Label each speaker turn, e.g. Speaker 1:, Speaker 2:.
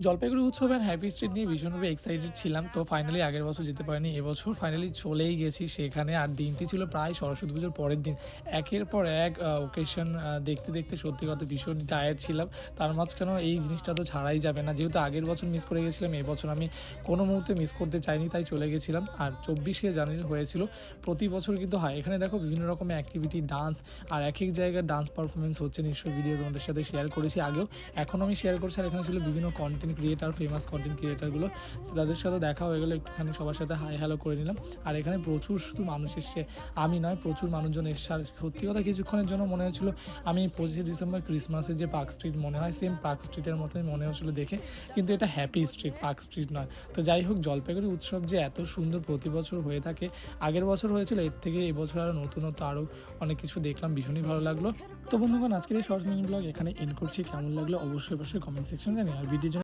Speaker 1: জলপাইগুড়ি উৎসব আর happy street নিয়ে ভীষণভাবে এক্সাইটেড ছিলাম। তো ফাইনালি আগের বছর যেতে পারিনি, এবছর ফাইনালি চলেই গেছি সেখানে। আর দিনটি ছিল প্রায় সরস্বতী পুজোর পরের দিন। একের পর এক ওকেশন দেখতে দেখতে সত্যি কথা ভীষণ টায়ার্ড ছিলাম। তার মাঝখানেও এই জিনিসটা তো ছাড়াই যাবে না, যেহেতু আগের বছর মিস করে গেছিলাম, এবছর আমি কোনো মুহূর্তে মিস করতে চাইনি, তাই চলে গেছিলাম। আর 24শে জানুয়ারি হয়েছিল, প্রতি বছর কিন্তু হয়। এখানে দেখো বিভিন্ন রকমের অ্যাক্টিভিটি, ডান্স, আর এক এক জায়গায় ডান্স পারফরমেন্স হচ্ছে। নিশ্চয়ই ভিডিও তোমাদের সাথে শেয়ার করেছি আগেও, এখন আমি শেয়ার করছি। আর এখানে ছিল বিভিন্ন কন্টেন্ট ক্রিয়েটার, ফেমাস কন্টেন্ট ক্রিয়েটারগুলো, তো তাদের সাথে দেখা হয়ে গেলো, একটুখানি সবার সাথে হাই হ্যালো করে নিলাম। আর এখানে প্রচুর শুধু মানুষ এসছে, আমি নয়, প্রচুর মানুষজন এসছে। আর সত্যি কথা কিছুক্ষণের জন্য মনে হচ্ছিলো আমি 25শে ডিসেম্বর ক্রিসমাসে যে পার্ক স্ট্রিট মনে হয়, সেম পার্ক স্ট্রিটের মতোই মনে হচ্ছিলো দেখে, কিন্তু এটা হ্যাপি স্ট্রিট, পার্ক স্ট্রিট নয়। তো যাই হোক, জলপাইগুড়ি উৎসব যে এত সুন্দর প্রতি বছর হয়ে থাকে, আগের বছর হয়েছিল, এর থেকে এবছর আরও নতুনত্ব, আরও অনেক কিছু দেখলাম, ভীষণই ভালো লাগলো। তো বন্ধুগণ, আজকের এই শর্ট মিনি ব্লগ এখানে এন্ড করছি। কেমন লাগলো অবশ্যই কমেন্ট সেকশন জানিয়ে। আর ভিডিও